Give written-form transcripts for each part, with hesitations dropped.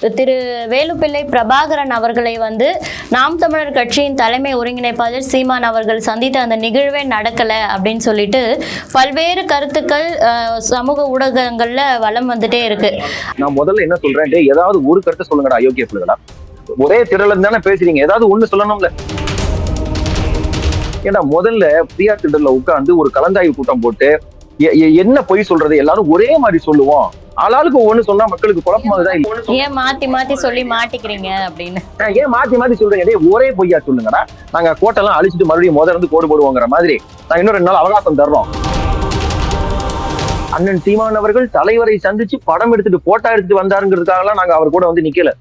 திரு வேலுப்பிள்ளை பிரபாகரன் அவர்களை நாம் தமிழர் கட்சியின் தலைமை ஒருங்கிணைப்பாளர் சீமான் அவர்கள் சந்தித்த அந்த நிகழ்வே நடக்கலை அப்படின்னு சொல்லிட்டு பல்வேறு கருத்துக்கள் சமூக ஊடகங்கள்ல வலம் வந்துட்டே இருக்கு. நான் முதல்ல என்ன சொல்றேன், ஏதாவது ஒரு கருத்தை சொல்லுங்கடா அயோக்கிய பிள்ளைகளா. ஒரே திரள தானே பேசுறீங்க, ஏதாவது ஒண்ணு சொல்லணும்ல. ஏன்னா முதல்ல பிரியா திடல்ல உட்கார்ந்து ஒரு கலந்தாய்வு கூட்டம் போட்டு என்ன பொய் சொல்றது, எல்லாரும் ஒரே மாதிரி சொல்லுவோம், ஆளாளுக்கு ஒண்ணு சொன்னா மக்களுக்கு குழப்பமாகதான். ஏன் மாத்தி மாத்தி சொல்லி மாட்டிக்கிறீங்க அப்படின்னு ஏன் மாத்தி மாத்தி சொல்றீங்க, ஒரே பொய்யா சொல்லுங்கடா. நாங்க கோட்டெல்லாம் அழிச்சிட்டு மறுபடியும் இருந்து கோடு போடுவோங்கிற மாதிரி நாங்க இன்னும் 2 நாள் அவகாசம் தர்றோம். அண்ணன் சீமான் அவர்கள் தலைவரை சந்திச்சு படம் எடுத்துட்டு போட்டோ எடுத்துட்டு வந்தாருங்கிறதுக்காகலாம் நாங்க அவர் கூட நிக்கல.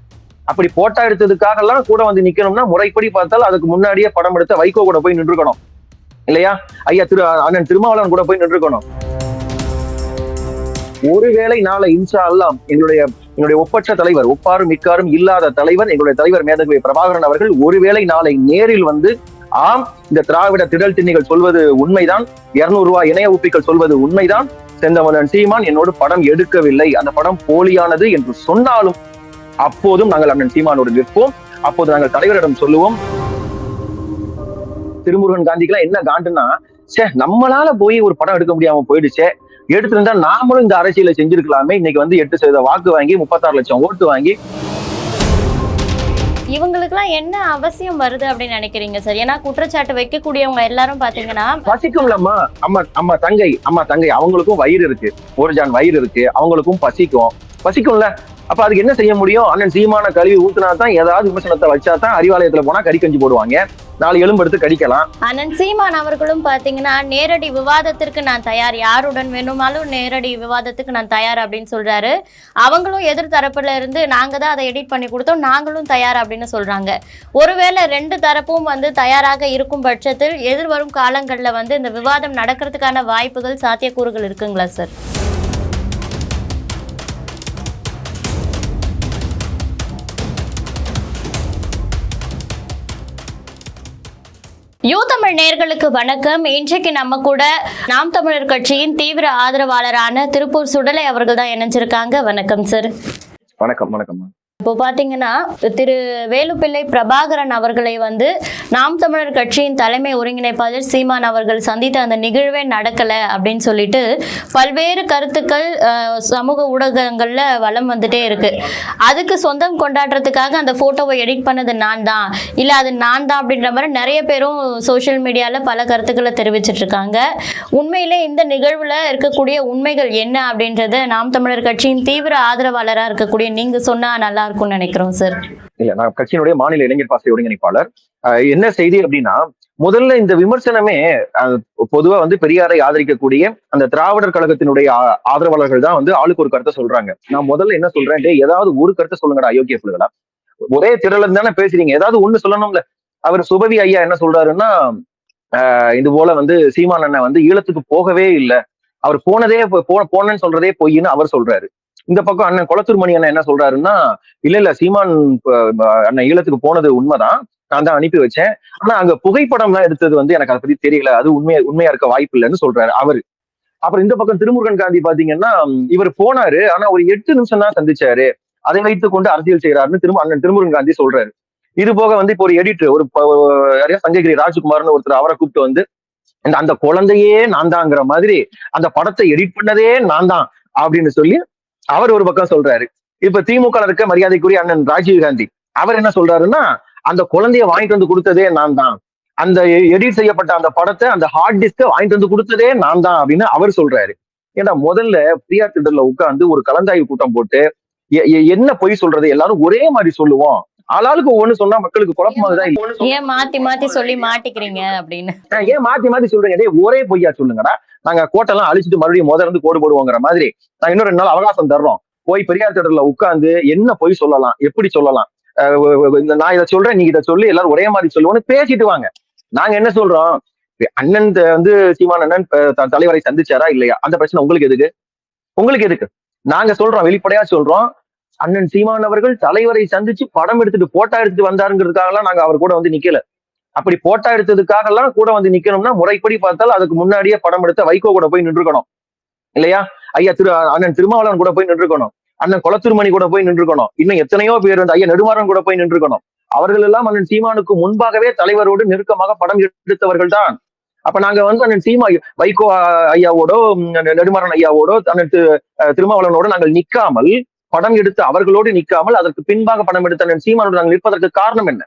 அப்படி போட்டோ எடுத்ததுக்காக எல்லாம் கூட நிக்கணும்னா முறைப்படி பார்த்தால் அதுக்கு முன்னாடியே படம் எடுத்த வைகோ கூட போய் நின்றுக்கணும் இல்லையா, ஐயா அண்ணன் திருமாவளவன் கூட போய் நின்றுக்கணும். ஒருவேளை நாளை இன்ஷா அல்லாஹ் எங்களுடைய ஒப்பற்ற தலைவர், ஒப்பாரும் மிக்காரும் இல்லாத தலைவர், எங்களுடைய தலைவர் மேதகு பிரபாகரன் அவர்கள் ஒருவேளை நாளை நேரில் ஆம் இந்த திராவிட திடல் திண்ணிகள் சொல்வது உண்மைதான், 200 ரூபாய் இணைய உப்பிகள் சொல்வது உண்மைதான், செந்தமலன் சீமான் என்னோடு படம் எடுக்கவில்லை, அந்த படம் போலியானது என்று சொன்னாலும் அப்போதும் நாங்கள் அண்ணன் சீமானோடு நிற்போம். அப்போது நாங்கள் தலைவரிடம் சொல்லுவோம். திருமுருகன் காந்திக்கெல்லாம் என்ன காண்டுன்னா, நம்மளால போய் ஒரு படம் எடுக்க முடியாம போயிடுச்சே, எடுத்திருந்தா நாமளும் இந்த அரசியலை செஞ்சிருக்கலாமே, இன்னைக்கு 8% வாக்கு வாங்கி 36 லட்சம் ஓட்டு வாங்கி. இவங்களுக்குலாம் என்ன அவசியம் வருது அப்படின்னு நினைக்கிறீங்க சார்? ஏன்னா குற்றச்சாட்டு வைக்கக்கூடியவங்க எல்லாரும் பாத்தீங்கன்னா பசிக்கும்லம்மா. அம்மா தங்கை அவங்களுக்கும் வயிறு இருக்கு, ஒரு ஜான் வயிறு இருக்கு, அவங்களுக்கும் பசிக்கும்ல. அப்ப அதுக்கு என்ன செய்ய முடியும்? அண்ணன் சீமான கழுவி ஊத்துனா தான், ஏதாவது விமர்சனத்தை வச்சா தான் அறிவாலயத்துல போனா கறி கஞ்சி போடுவாங்க, 4 எலும்பு எடுத்து கடிக்கலாம். அண்ணன் சீமான் அவர்களும் பாத்தீங்கன்னா நேரடி விவாதத்திற்கு நான் தயார், யாருடன் வேணுமாலும் நேரடி விவாதத்துக்கு நான் தயார் அப்படின்னு சொல்றாரு. அவங்களும் எதிர் தரப்புல இருந்து நாங்க தான் அதை எடிட் பண்ணி கொடுத்தோம், நாங்களும் தயார் அப்படின்னு சொல்றாங்க. ஒருவேளை 2 தரப்பும் தயாராக இருக்கும் பட்சத்தில் எதிர்வரும் காலங்கள்ல இந்த விவாதம் நடக்கிறதுக்கான வாய்ப்புகள், சாத்தியக்கூறுகள் இருக்குங்களா சார்? யூதமிழ் நேயர்களுக்கு வணக்கம். இன்றைக்கு நம்ம கூட நாம் தமிழர் கட்சியின் தீவிர ஆதரவாளரான திருப்பூர் சுடலை அவர்கள் தான் இணைஞ்சிருக்காங்க. வணக்கம் சார். வணக்கம். இப்போ பாத்தீங்கன்னா திரு வேலுப்பிள்ளை பிரபாகரன் அவர்களை நாம் தமிழர் கட்சியின் தலைமை ஒருங்கிணைப்பாளர் சீமான் அவர்கள் சந்தித்த அந்த நிகழ்வே நடக்கலை அப்படின்னு சொல்லிட்டு பல்வேறு கருத்துக்கள் சமூக ஊடகங்கள்ல வலம் வந்துட்டே இருக்கு. அதுக்கு சொந்தம் கொண்டாடுறதுக்காக அந்த போட்டோவை எடிட் பண்ணது நான் தான், இல்ல அது நான் தான் அப்படின்ற மாதிரி நிறைய பேரும் சோசியல் மீடியால பல கருத்துக்களை தெரிவிச்சிட்டு இருக்காங்க. உண்மையிலே இந்த நிகழ்வுல இருக்கக்கூடிய உண்மைகள் என்ன அப்படின்றத நாம் தமிழர் கட்சியின் தீவிர ஆதரவாளராக இருக்கக்கூடிய நீங்க சொன்னா நல்லா இருக்கும்னு நினைக்கிறோம் சார். இல்ல, நான் கட்சியினுடைய மாநில இளைஞர் பாசறை ஒருங்கிணைப்பாளர். என்ன செய்தி அப்படின்னா, முதல்ல இந்த விமர்சனமே பொதுவா பெரியாரை ஆதரிக்கக்கூடிய அந்த திராவிடர் கழகத்தினுடைய ஆதரவாளர்கள் தான் ஆளுக்கு ஒரு கருத்தை சொல்றாங்க. நான் முதல்ல என்ன சொல்றேன், ஏதாவது ஒரு கருத்தை சொல்லுங்கடா அயோக்கிய பிள்ளைகளா. ஒரே திரள தானே பேசுறீங்க, ஏதாவது ஒண்ணு சொல்லணும்ல. அவர் சுபவி ஐயா என்ன சொல்றாருன்னா, இது போல சீமான் அண்ணன் ஈழத்துக்கு போகவே இல்லை, அவர் போனேன்னு சொல்றதே பொய்ன்னு அவர் சொல்றாரு. இந்த பக்கம் அண்ணன் கொளத்தூர் மணி அண்ணன் என்ன சொல்றாருன்னா, இல்ல சீமான் அண்ணன் ஈழத்துக்கு போனது உண்மைதான், நான் தான் அனுப்பி வச்சேன், ஆனா அங்க புகைப்படம் எல்லாம் எடுத்தது எனக்கு அதை பத்தி தெரியல, அது உண்மையா இருக்க வாய்ப்பு இல்லைன்னு சொல்றாரு அவரு. அப்புறம் இந்த பக்கம் திருமுருகன் காந்தி பாத்தீங்கன்னா, இவர் போனாரு, ஆனா ஒரு 8 நிமிஷம் தான் சந்திச்சாரு, அதை வைத்துக் கொண்டு அரசியல் செய்யறாருன்னு அண்ணன் திருமுருகன் காந்தி சொல்றாரு. இது போக இப்போ ஒரு எடிட்டர், ஒரு சங்ககிரி ராஜ்குமார்னு ஒருத்தர், அவரை கூப்பிட்டு அந்த குழந்தையே நான் தான்ங்கிற மாதிரி அந்த படத்தை எடிட் பண்ணதே நான் தான் அப்படின்னு சொல்லி அவர் ஒரு பக்கம் சொல்றாரு. இப்ப திமுக இருக்க மரியாதைக்குரிய அண்ணன் ராஜீவ் காந்தி அவர் என்ன சொல்றாருன்னா, அந்த குழந்தைய வாங்கிட்டு கொடுத்ததே நான் தான், அந்த எடிட் செய்யப்பட்ட அந்த படத்தை, அந்த ஹார்ட் டிஸ்க வாங்கிட்டு கொடுத்ததே நான் தான் அப்படின்னு அவர் சொல்றாரு. ஏன்னா முதல்ல பிரியா திடல்ல உட்கார்ந்து ஒரு கலந்தாய்வு கூட்டம் போட்டு என்ன பொய் சொல்றது, எல்லாரும் ஒரே மாதிரி சொல்லுவோம், ஆளாளுக்கு ஒண்ணு சொன்னா மக்களுக்கு குழப்பமாகதான். ஏன் மாத்தி மாத்தி சொல்லி மாட்டிக்கிறீங்க அப்படின்னு ஏன் மாத்தி சொல்றீங்க, ஒரே பொய்யா சொல்லுங்கடா. நாங்க கோட்டெல்லாம் அழிச்சிட்டு மறுபடியும் இருந்து கோடு போடுவோங்கிற மாதிரி நாங்க இன்னும் 2 நாள் அவகாசம் தர்றோம். போய் பெரியார் திடல்ல உட்கார்ந்து என்ன பொய் சொல்லலாம், எப்படி சொல்லலாம், நான் இதை சொல்றேன் நீங்க இதை சொல்லி எல்லாரும் ஒரே மாதிரி சொல்லுவோம்னு பேசிட்டு வாங்க. நாங்க என்ன சொல்றோம், அண்ணன் சீமான் அண்ணன் தலைவரை சந்திச்சாரா இல்லையா, அந்த பிரச்சனை உங்களுக்கு எதுக்கு? நாங்க சொல்றோம், வெளிப்படையா சொல்றோம், அண்ணன் சீமான் அவர்கள் தலைவரை சந்திச்சு படம் எடுத்துட்டு போட்டோ எடுத்துட்டு வந்தாருங்கிறதுக்காகலாம் நாங்க அவர் கூட நிக்கல. அப்படி போட்டோ எடுத்ததுக்காக எல்லாம் கூட நிக்கணும்னா முறைப்படி பார்த்தால் அதுக்கு முன்னாடியே படம் எடுத்த வைகோ கூட போய் நின்றுக்கணும் இல்லையா, ஐயா அண்ணன் திருமாவளவன் கூட போய் நின்றுக்கணும். அண்ணன் குளத்தூர்மணி கூட போய் நின்றுக்கணும். இன்னும் எத்தனையோ பேர் வந்து ஐயா நெடுமாறன் கூட போய் நின்றுக்கணும். அவர்கள் எல்லாம் அண்ணன் சீமானுக்கு முன்பாகவே தலைவரோடு நெருக்கமாக படம் எடுத்தவர்கள் தான். அப்ப நாங்க வந்து அண்ணன் சீமா வைகோ ஐயாவோடோ நெடுமாறன் ஐயாவோடோ அண்ணன் திருமாவளவனோட நாங்கள் நிக்காமல், படம் எடுத்து அவர்களோடு நிக்காமல் அதற்கு பின்பாக படம் எடுத்த அண்ணன் சீமானோடு நாங்கள் நிற்பதற்கு காரணம் என்ன?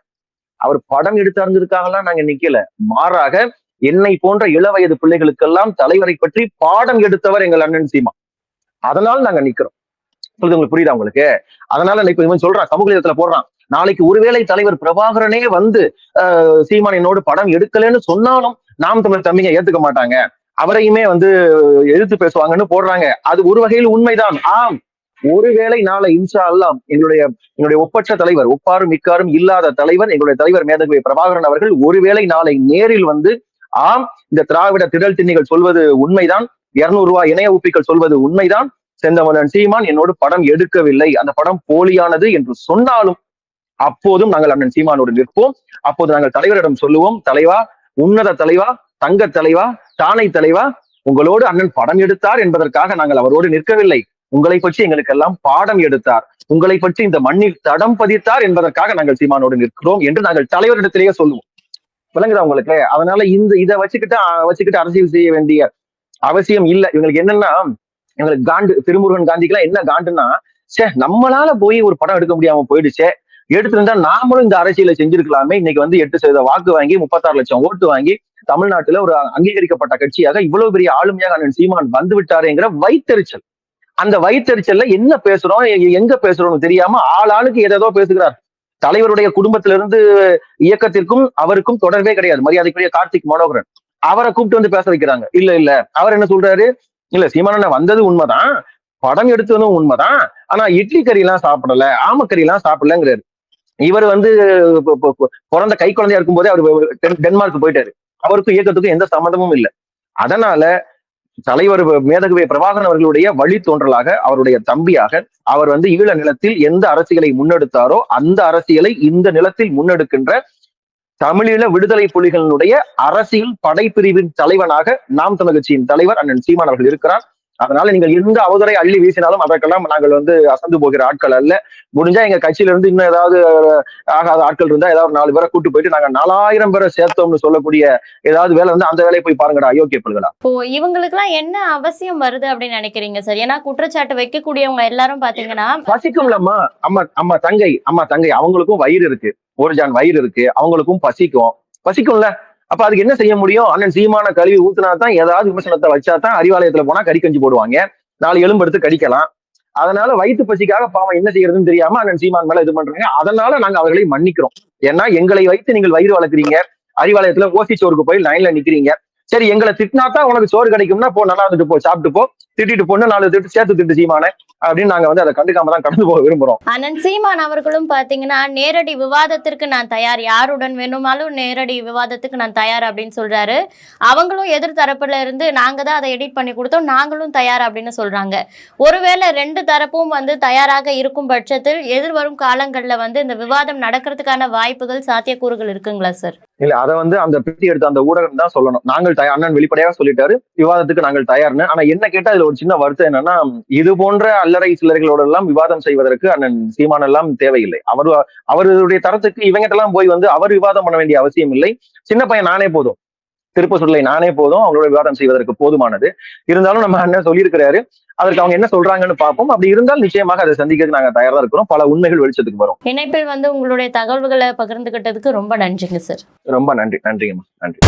அவர் படம் எடுத்து அறிஞ்சதுக்காகலாம் நாங்க நிக்கல. மாறாக என்னை போன்ற இளவயது பிள்ளைகளுக்கெல்லாம் தலைவரை பற்றி பாடம் எடுத்தவர் எங்கள் அண்ணன் சீமா. அதனால நாங்க நிக்கிறோம். உங்களுக்கு புரியுதா உங்களுக்கு? அதனால இப்ப இவன் சொல்றான், சமூக இயக்கத்துல போடுறான், நாளைக்கு ஒருவேளை தலைவர் பிரபாகரனே வந்து சீமான் என்னோடு படம் எடுக்கலன்னு சொன்னாலும் நாம் தமிழர் தம்பிங்க ஏத்துக்க மாட்டாங்க, அவரையுமே வந்து எதிர்த்து பேசுவாங்கன்னு போடுறாங்க. அது ஒரு வகையில் உண்மைதான். ஆம், ஒருவேளை நாளை இன்ஷா அல்லாஹ் எங்களுடைய ஒப்பற்ற தலைவர், ஒப்பாரும் மிக்காரும் இல்லாத தலைவர், எங்களுடைய தலைவர் மேதகு பிரபாகரன் அவர்கள் ஒருவேளை நாளை நேரில் வந்து ஆம் இந்த திராவிட திடல் திண்ணிகள் சொல்வது உண்மைதான், 200 ரூபாய் இணைய ஊப்பிகள் சொல்வது உண்மைதான், செந்தமிழன் சீமான் என்னோடு படம் எடுக்கவில்லை, அந்த படம் போலியானது என்று சொன்னாலும் அப்போதும் நாங்கள் அண்ணன் சீமானோடு நிற்போம். அப்போது நாங்கள் தலைவரிடம் சொல்லுவோம், தலைவா, உன்னத தலைவா, தங்க தலைவா, தானை தலைவா, உங்களோடு அண்ணன் படம் எடுத்தார் என்பதற்காக நாங்கள் அவரோடு நிற்கவில்லை, உங்களை பற்றி எங்களுக்கெல்லாம் பாடம் எடுத்தார், உங்களை பற்றி இந்த மண்ணில் தடம் பதித்தார் என்பதற்காக நாங்கள் சீமானோடு நிற்கிறோம் என்று நாங்கள் தலைவரிடத்திலேயே சொல்லுவோம். விளங்குதா உங்களுக்கு? அதனால இதை வச்சுக்கிட்டு அரசியல் செய்ய வேண்டிய அவசியம் இல்லை. இவங்களுக்கு என்னன்னா, எங்களுக்கு காண்டு, திருமுருகன் காந்திக்கெல்லாம் என்ன காண்டுன்னா, நம்மளால போய் ஒரு படம் எடுக்க முடியாம போயிடுச்சே, எடுத்திருந்தா நாமளும் இந்த அரசியலை செஞ்சிருக்கலாமே, இன்னைக்கு வந்து 8% வாக்கு வாங்கி 36 லட்சம் ஓட்டு வாங்கி தமிழ்நாட்டுல ஒரு அங்கீகரிக்கப்பட்ட கட்சியாக இவ்வளவு பெரிய ஆளுமையாக அண்ணன் சீமான் வந்து விட்டாருங்கிற வைத்தறிச்சல். அந்த வைத்தறிச்சல்ல என்ன பேசுறோம் எங்க பேசுறோம்னு தெரியாம ஆளாளுக்கு ஏதோ பேசுகிறார். தலைவருடைய குடும்பத்திலிருந்து இயக்கத்திற்கும் அவருக்கும் தொடர்பே கிடையாது. மரியாதைக்குரிய கார்த்திக் மனோகரன் அவரை கூப்பிட்டு வந்து பேச வைக்கிறாங்க. இல்ல அவர் என்ன சொல்றாரு, இல்ல சீமானண்ண வந்தது உண்மைதான், படம் எடுத்ததும் உண்மைதான், ஆனா இட்லி கறி எல்லாம் சாப்பிடல, ஆமக்கறி எல்லாம் சாப்பிடலங்கிறாரு. இவர் வந்து பிறந்த கை குழந்தையா இருக்கும் போதே அவர் டென்மார்க் போயிட்டாரு. அவருக்கும் இயக்கத்துக்கும் எந்த சம்மந்தமும் இல்லை. அதனால தலைவர் மேதகுவே பிரபாகரன் அவர்களுடைய வழி தோன்றலாக, அவருடைய தம்பியாக அவர் வந்து ஈழ நிலத்தில் எந்த அரசியலை முன்னெடுத்தாரோ அந்த அரசியலை இந்த நிலத்தில் முன்னெடுக்கின்ற தமிழீழ விடுதலை புலிகளினுடைய அரசியல் படைப்பிரிவின் தலைவனாக நாம் தமிழர் கட்சியின் தலைவர் அண்ணன் சீமான் அவர்கள் இருக்கிறார். அதனால நீங்கள் எந்த அவதரை அள்ளி வீசினாலும் அதற்கெல்லாம் நாங்கள் வந்து அசந்து போகிற ஆட்கள் அல்ல. முடிஞ்சா எங்க கட்சியில இருந்து இன்னும் ஏதாவது ஆகாத ஆட்கள் இருந்தா ஏதாவது 4 பேரை கூட்டு போயிட்டு நாங்க 4000 பேரை சேர்த்தோம்னு சொல்லக்கூடிய ஏதாவது வேலை வந்து அந்த வேலையை போய் பாருங்கடா, அயோக்கிய பிள்ளைகளா. இப்போ இவங்களுக்கு எல்லாம் என்ன அவசியம் வருது அப்படின்னு நினைக்கிறீங்க சார்? ஏன்னா குற்றச்சாட்டு வைக்கக்கூடியவங்க எல்லாரும் பாத்தீங்கன்னா பசிக்கும்லம்மா, அம்மா தங்கை அவங்களுக்கும் வயிறு இருக்கு, ஒரு ஜான் வயிறு இருக்கு, அவங்களுக்கும் பசிக்கும்ல. அப்ப அதுக்கு என்ன செய்ய முடியும்? அண்ணன் சீமான கழுவி ஊத்துனா தான், ஏதாவது விமர்சனத்தை வச்சா தான் அறிவாலயத்துல போனா கறி கஞ்சி போடுவாங்க, 4 எலும்பு எடுத்து கடிக்கலாம். அதனால வயிற்று பசிக்காக பாவம் என்ன செய்யறதுன்னு தெரியாம அண்ணன் சீமான் மேல இது பண்றாங்க. அதனால நாங்க அவர்களை மன்னிக்கிறோம். ஏன்னா எங்களை வைத்து நீங்கள் வயிறு வளர்க்குறீங்க, அறிவாலயத்துல ஓசி சோருக்கு போய் லைன்ல நிக்கிறீங்க. சரி, எங்களை திட்டினாதான் உனக்கு சோறு கிடைக்கும்னா போ, நல்லா வந்துட்டு போ, சாப்பிட்டு போ, திட்டிட்டு போன்னு 4 திட்டு சேர்த்து திட்டு சீமான அப்படின்னு நாங்க வந்து அதை கண்டுக்காம தான் கடந்து போக விரும்புறோம். அண்ணன் சீமான் அவர்களும் பாத்தீங்கன்னா நேரடி விவாதத்திற்கு நான் தயார், யாருடன் வேணுமாலும் நேரடி விவாதத்துக்கு நான் தயார் அப்படின்னு சொல்றாரு. அவங்களும் எதிர் தரப்புல இருந்து நாங்க தான் அதை எடிட் பண்ணி கொடுத்தோம், நாங்களும் தயார் அப்படின்னு சொல்றாங்க. ஒருவேளை 2 தரப்பும் வந்து தயாராக இருக்கும் பட்சத்தில் எதிர்வரும் காலங்கள்ல வந்து இந்த விவாதம் நடக்கிறதுக்கான வாய்ப்புகள், சாத்தியக்கூறுகள் இருக்குங்களா சார்? இல்ல, அதை வந்து அந்த பேட்டி எடுத்த அந்த ஊடகம் தான் சொல்லணும். நாங்கள் அண்ணன் வெளிப்படையாக சொல்லிட்டாரு விவாதத்துக்கு நாங்கள் தயார்னு. ஆனா என்ன கேட்டா இதுல ஒரு சின்ன வருத்தம் என்னன்னா, இது போன்ற அல்லறை சிலர்களோட எல்லாம் விவாதம் செய்வதற்கு அண்ணன் சீமான் எல்லாம் தேவையில்லை. அவருடைய தரத்துக்கு இவங்கிட்ட எல்லாம் போய் வந்து அவர் விவாதம் பண்ண வேண்டிய அவசியம் இல்லை. சின்ன பையன் நானே போதும், திருப்பசூர்லை நானே போதும், அவங்களோட விவாதம் செய்வதற்கு போதுமானது. இருந்தாலும் நம்ம அண்ணன் சொல்லியிருக்கிறாரு, அதற்கு அவங்க என்ன சொல்றாங்கன்னு பார்ப்போம். அப்படி இருந்தால் நிச்சயமாக அதை சந்திக்கிறதுக்கு நாங்க தயாரா இருக்கிறோம். பல உண்மைகள் வெளிச்சத்துக்கு வரும். இணைப்பில் வந்து உங்களுடைய தகவல்களை பகிர்ந்துகிட்டதுக்கு ரொம்ப நன்றிங்க சார். ரொம்ப நன்றிங்கம்மா, நன்றி.